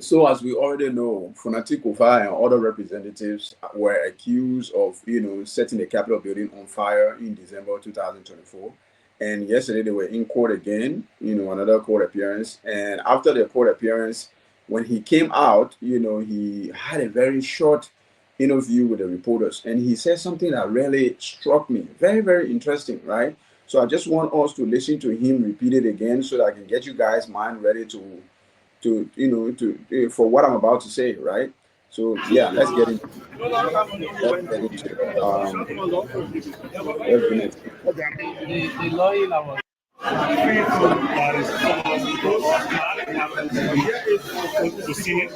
So as we already know, Funati Koffa and other representatives were accused of, setting the Capitol building on fire in December 2024. And yesterday they were in court again, another court appearance. And after the court appearance, when he came out, he had a very short interview with the reporters. And he said something that really struck me. Very, very interesting, right? So I just want us to listen to him repeat it again so that I can get you guys' mind ready for what I'm about to say, right? So yeah, let's get into it. Let's begin. The lawyer was Proceeding.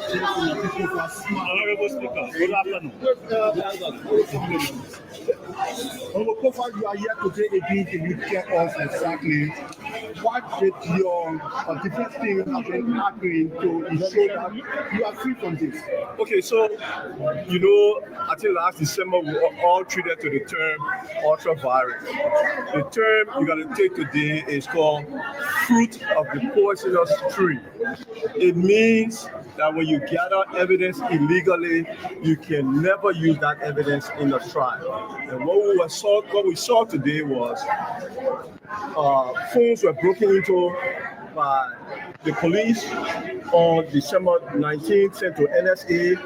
Honorable Speaker, good afternoon. Honorable Koffa, you are here today again to tell us exactly what did your different things have been happening to ensure that you are free from this. Okay, so, I think last December we were all treated to the term ultra-virus. The term you're going to take today is called fruit of the poisonous tree. It means that when you gather evidence illegally, you can never use that evidence in a trial. And what we saw today was phones were broken into by the police on December 19th, sent to NSA,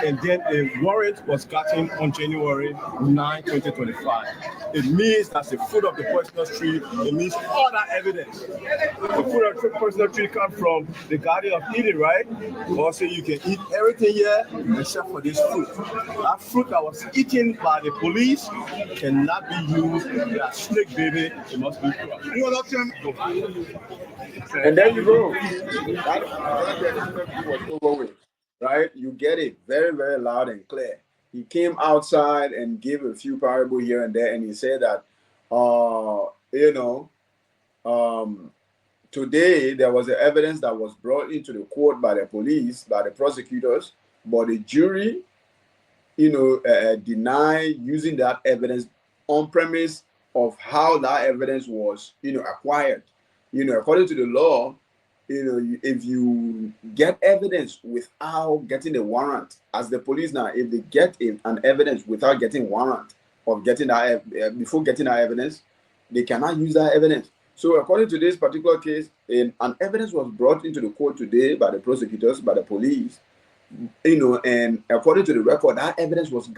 and then a warrant was gotten on January 9, 2025. It means that's the fruit of the poisonous tree. It means all that evidence. The fruit of the poisonous tree comes from the Garden of Eden, right? Also, you can eat everything here except for this fruit. That fruit that was eaten by the police cannot be used as snake baby. It must be crushed. And there you go. That was over with, right? You get it very, very loud and clear. He came outside and gave a few parable here and there, and he said that, today there was the evidence that was brought into the court by the police, by the prosecutors, but the jury, deny using that evidence on premise of how that evidence was, acquired. According to the law, if you get evidence without getting a warrant, as the police now, if they get an evidence without getting warrant of getting that before getting that evidence, they cannot use that evidence. So according to this particular case, an evidence was brought into the court today by the prosecutors, by the police, and according to the record, that evidence was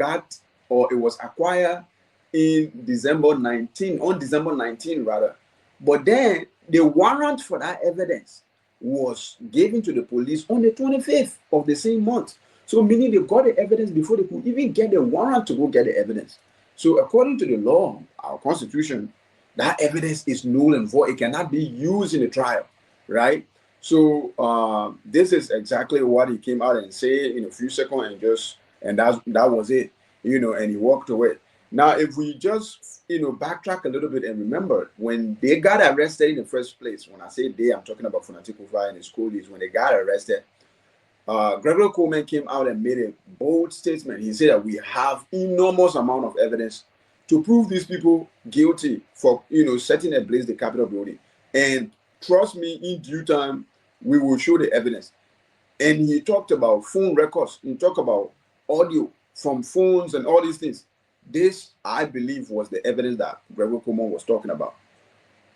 acquired on December 19 rather. But then the warrant for that evidence was given to the police on the 25th of the same month. So meaning they got the evidence before they could even get the warrant to go get the evidence. So according to the law, our constitution, that evidence is null and void. It cannot be used in a trial, right? So this is exactly what he came out and said in a few seconds, and that was it, and he walked away. Now, if we just, backtrack a little bit and remember, when they got arrested in the first place, when I say they, I'm talking about Funati Koffa and his colleagues, when they got arrested, Gregory Coleman came out and made a bold statement. He said that we have enormous amount of evidence to prove these people guilty for, setting ablaze the Capitol building. And trust me, in due time, we will show the evidence. And he talked about phone records. He talked about audio from phones and all these things. This, I believe, was the evidence that Gregory Coleman was talking about.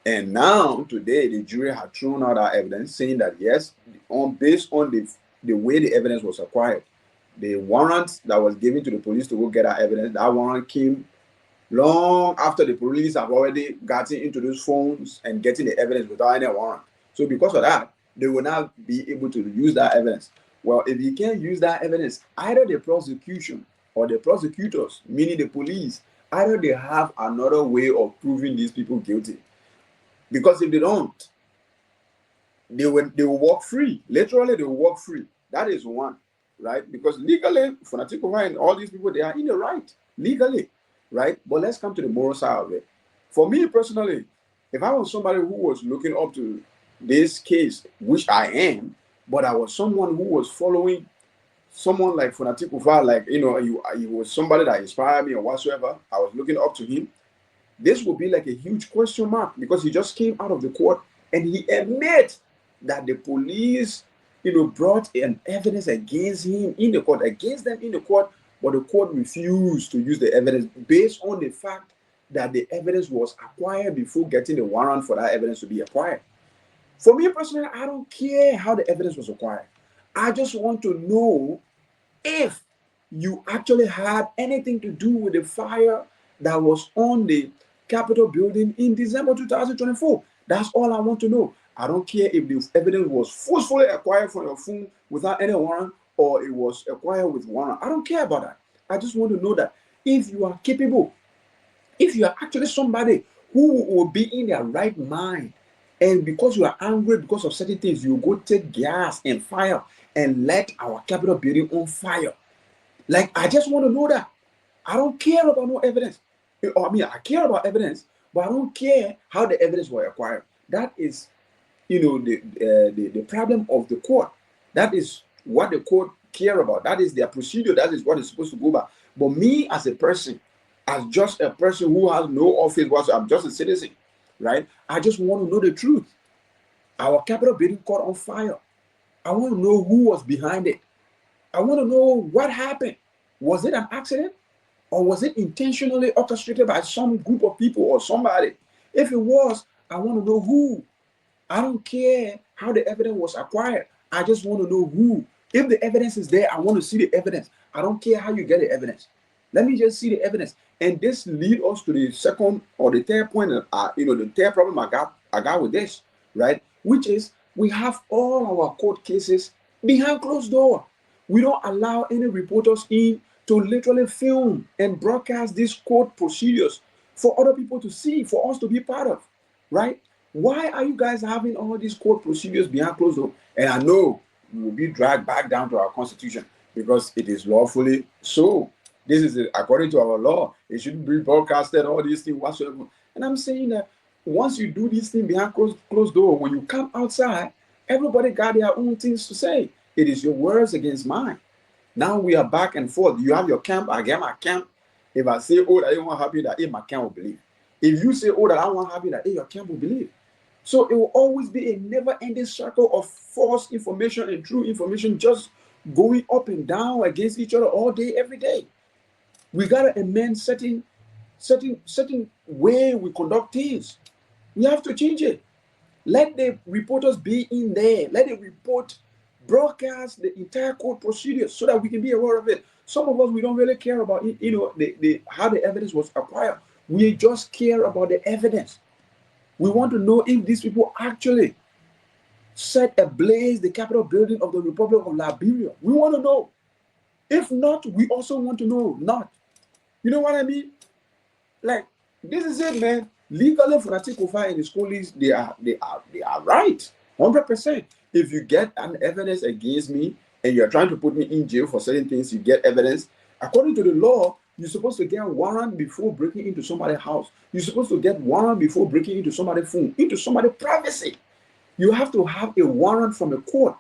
And now, today, the jury had thrown out our evidence, saying that, yes, based on the way the evidence was acquired, the warrant that was given to the police to go get our evidence, that warrant came long after the police have already gotten into those phones and getting the evidence without any warrant. So because of that, they will not be able to use that evidence. Well, if you can't use that evidence, either the prosecution or the prosecutors, meaning the police, either they have another way of proving these people guilty. Because if they don't, they will walk free. Literally, they will walk free. That is one, right? Because legally, Funati Koffa and all these people, they are in the right, legally, right? But let's come to the moral side of it. For me personally, if I was somebody who was looking up to this case, which I am, but I was someone who was following someone like Funati Koffa, like, he was somebody that inspired me or whatsoever, I was looking up to him, this would be like a huge question mark, because he just came out of the court and he admits that the police brought an evidence against him in the court, against them in the court, but the court refused to use the evidence based on the fact that the evidence was acquired before getting the warrant for that evidence to be acquired. For me personally, I don't care how the evidence was acquired. I just want to know if you actually had anything to do with the fire that was on the Capitol building in December 2024. That's all I want to know. I don't care if the evidence was forcefully acquired from your phone without any warrant or it was acquired with warrant. I don't care about that. I just want to know that if you are capable, if you are actually somebody who will be in their right mind, and because you are angry because of certain things, you go take gas and fire and let our Capitol building on fire. Like, I just want to know that. I don't care about no evidence. I mean, I care about evidence, but I don't care how the evidence was acquired. That is, the problem of the court. That is what the court care about. That is their procedure. That is what is supposed to go by. But me as a person, as just a person who has no office, I'm just a citizen, right? I just want to know the truth. Our Capitol building caught on fire. I want to know who was behind it. I want to know what happened. Was it an accident? Or was it intentionally orchestrated by some group of people or somebody? If it was, I want to know who. I don't care how the evidence was acquired. I just want to know who. If the evidence is there, I want to see the evidence. I don't care how you get the evidence. Let me just see the evidence. And this leads us to the second or the third point, the third problem I got with this, right? Which is we have all our court cases behind closed door. We don't allow any reporters in to literally film and broadcast these court procedures for other people to see, for us to be part of, right? Why are you guys having all these court procedures behind closed door? And I know we will be dragged back down to our constitution because it is lawfully so. This is according to our law. It shouldn't be broadcasted, all these things whatsoever. And I'm saying that once you do these things behind closed door, when you come outside, everybody got their own things to say. It is your words against mine. Now we are back and forth. You have your camp, I get my camp. If I say, oh, that you want happy, that my camp will believe. If you say, oh, that I want happy, that your camp will believe. So it will always be a never-ending circle of false information and true information just going up and down against each other all day, every day. We gotta amend certain way we conduct things. We have to change it. Let the reporters be in there. Let the report broadcast the entire court procedure so that we can be aware of it. Some of us, we don't really care about how the evidence was acquired. We just care about the evidence. We want to know if these people actually set ablaze the Capitol building of the Republic of Liberia. We want to know. If not, we also want to know not. You know what I mean? Like, this is it, man. Legally, for Koffa and the schoolies, they are right, 100%. If you get an evidence against me and you're trying to put me in jail for certain things, you get evidence. According to the law, you're supposed to get a warrant before breaking into somebody's house. You're supposed to get warrant before breaking into somebody's phone, into somebody's privacy. You have to have a warrant from a court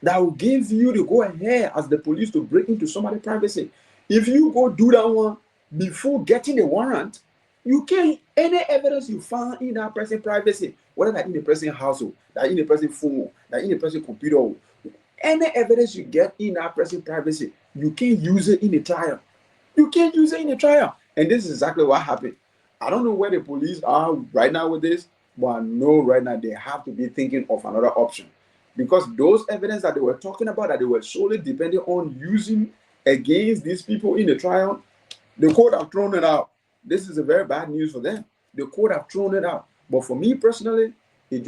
that will give you the go ahead as the police to break into somebody's privacy. If you go do that one before getting a warrant, you can't, any evidence you find in that person's privacy, whether that in the person's household, that in the person's phone, that in the person's computer, any evidence you get in that person's privacy, you can't use it in a trial. You can't use it in a trial. And this is exactly what happened. I don't know where the police are right now with this, but I know right now they have to be thinking of another option. Because those evidence that they were talking about, that they were solely depending on using against these people in the trial, the court have thrown it out. This is a very bad news for them. The court have thrown it out. But for me personally, it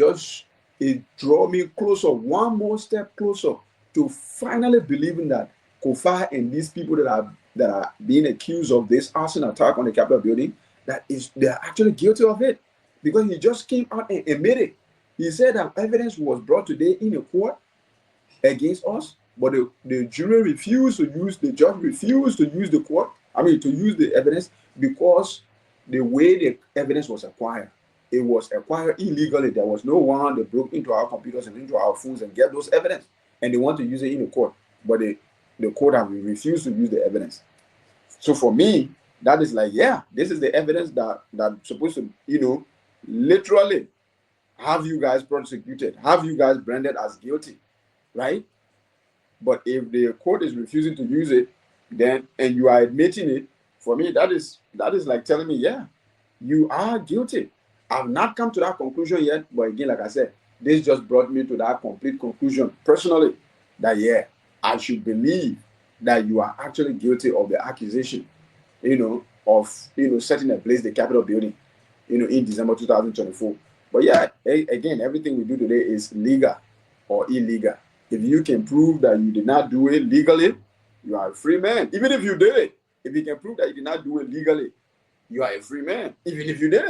drew me closer, one more step closer to finally believing that Koffa and these people that are being accused of this arson attack on the Capitol building, they're actually guilty of it. Because he just came out and admitted. He said that evidence was brought today in a court against us, but the jury refused to use, the judge refused to use to use the evidence because the way the evidence was acquired, it was acquired illegally. There was no warrant. They broke into our computers and into our phones and get those evidence, and they want to use it in the court, but the court have refused to use the evidence. So for me, that is like, yeah, this is the evidence that's supposed to, literally have you guys prosecuted, have you guys branded as guilty. right? But if the court is refusing to use it, then and you are admitting it, for me, that is like telling me, yeah, you are guilty. I've not come to that conclusion yet, but again, like I said, this just brought me to that complete conclusion personally that yeah, I should believe that you are actually guilty of the accusation, of setting ablaze the Capitol building, in December 2024. But yeah, again, everything we do today is legal or illegal. If you can prove that you did not do it legally, you are a free man. Even if you did it, if you can prove that you did not do it legally, you are a free man, even if you did it.